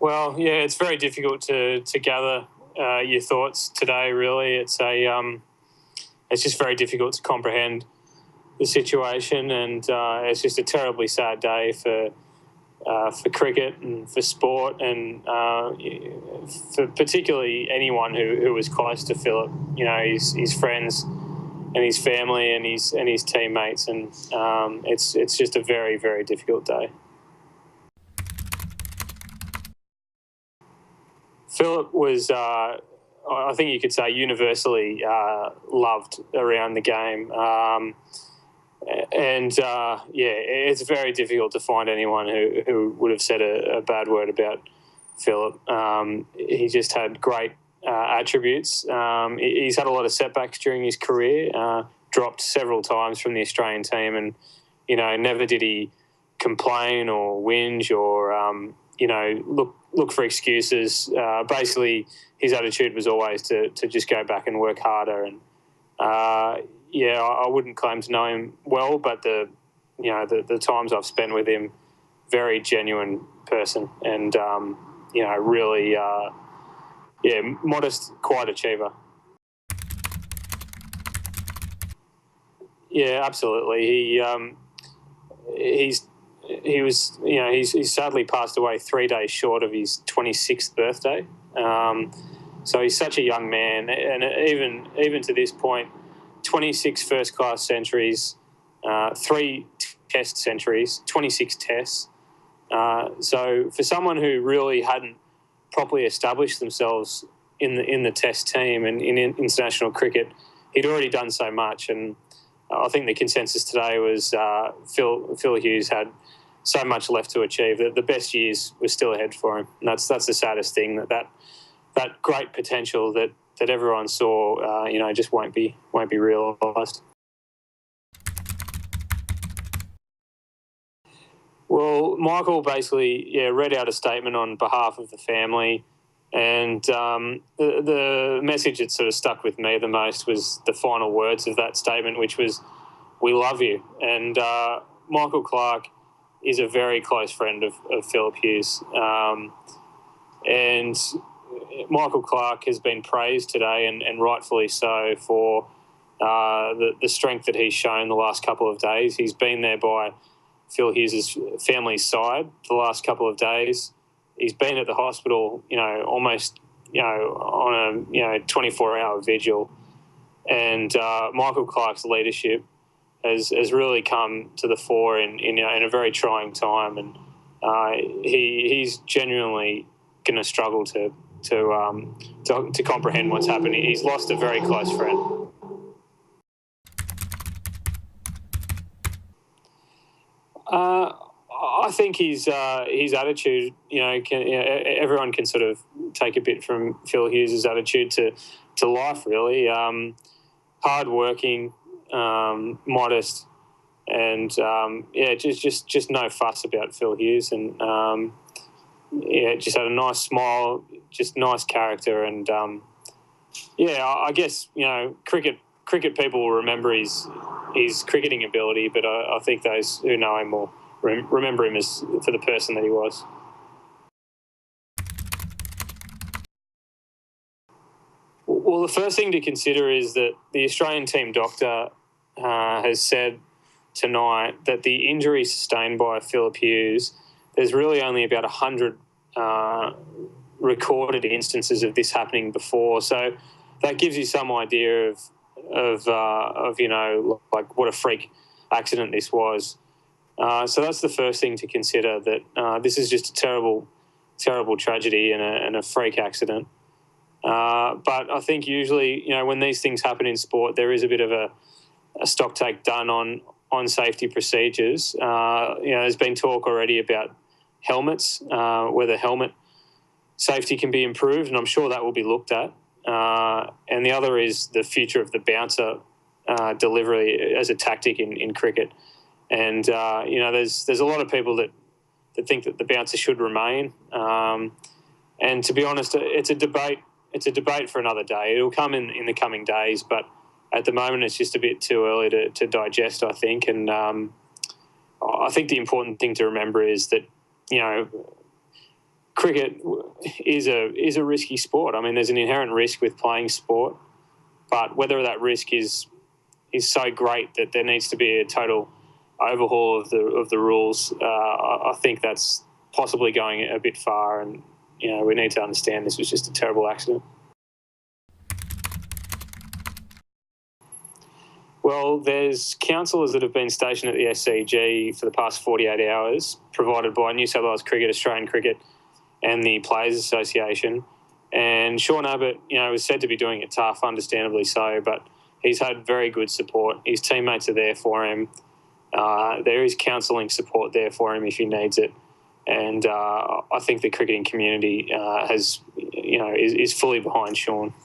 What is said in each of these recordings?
Well, yeah, it's very difficult to gather your thoughts today. Really, it's just very difficult to comprehend the situation, and it's just a terribly sad day for cricket and for sport, and for particularly anyone who was close to Philip. You know, his friends and his family and his teammates, and it's just a very, very difficult day. Philip was, I think you could say, universally loved around the game. It's very difficult to find anyone who would have said a bad word about Philip. He just had great attributes. He's had a lot of setbacks during his career, dropped several times from the Australian team, and, never did he complain or whinge or, look for excuses. Basically, his attitude was always to just go back and work harder. And I wouldn't claim to know him well, but the times I've spent with him, very genuine person, and really, modest, quiet achiever. Yeah, absolutely. He's sadly passed away 3 days short of his 26th birthday. So he's such a young man, and even to this point, 26 first-class centuries, 3 test centuries, 26 tests. So for someone who really hadn't properly established themselves in the test team and in international cricket, he'd already done so much. And I think the consensus today was Phil Hughes had so much left to achieve, that the best years were still ahead for him. And that's the saddest thing, that great potential that everyone saw, just won't be realised. Well, Michael basically, read out a statement on behalf of the family, and the message that sort of stuck with me the most was the final words of that statement, which was, "We love you." And Michael Clarke is a very close friend of Philip Hughes. And Michael Clarke has been praised today, and rightfully so, for the strength that he's shown the last couple of days. He's been there by Phil Hughes' family's side the last couple of days. He's been at the hospital, almost, on a 24-hour vigil. And Michael Clarke's leadership has really come to the fore in a very trying time, and he's genuinely going to struggle to comprehend what's happening. He's lost a very close friend. I think his attitude, everyone can sort of take a bit from Phil Hughes' attitude to life, really. Hard-working, modest, and just no fuss about Phil Hughes, and just had a nice smile, just nice character, and I guess cricket people will remember his cricketing ability, but I think those who know him will remember him as for the person that he was. Well, the first thing to consider is that the Australian team doctor has said tonight that the injury sustained by Philip Hughes, there's really only about 100 recorded instances of this happening before. So that gives you some idea of like what a freak accident this was. So that's the first thing to consider, that this is just a terrible, terrible tragedy and a freak accident. But I think usually, when these things happen in sport, there is a bit of a stock take done on safety procedures. There's been talk already about helmets, whether helmet safety can be improved, and I'm sure that will be looked at. And the other is the future of the bouncer delivery as a tactic in cricket. And, there's a lot of people that think that the bouncer should remain. And to be honest, it's a debate for another day. It'll come in the coming days, but at the moment it's just a bit too early to digest, I think. And I think the important thing to remember is that, cricket is a risky sport. I mean, there's an inherent risk with playing sport, but whether that risk is so great that there needs to be a total overhaul of the rules, I think that's possibly going a bit far, and we need to understand this was just a terrible accident. Well, there's counsellors that have been stationed at the SCG for the past 48 hours, provided by New South Wales Cricket, Australian Cricket, and the Players Association. And Sean Abbott, was said to be doing it tough, understandably so, but he's had very good support. His teammates are there for him. There is counselling support there for him if he needs it. And I think the cricketing community is fully behind Sean.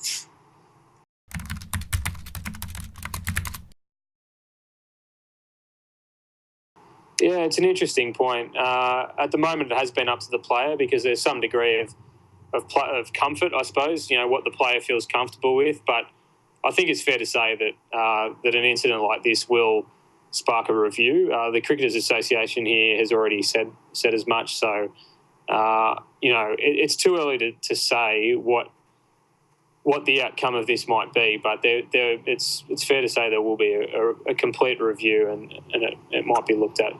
Yeah, it's an interesting point. At the moment, it has been up to the player because there's some degree of comfort, I suppose, what the player feels comfortable with. But I think it's fair to say that that an incident like this will spark a review. The Cricketers Association here has already said as much. So, it's too early to say what the outcome of this might be, but it's fair to say there will be a complete review and it might be looked at.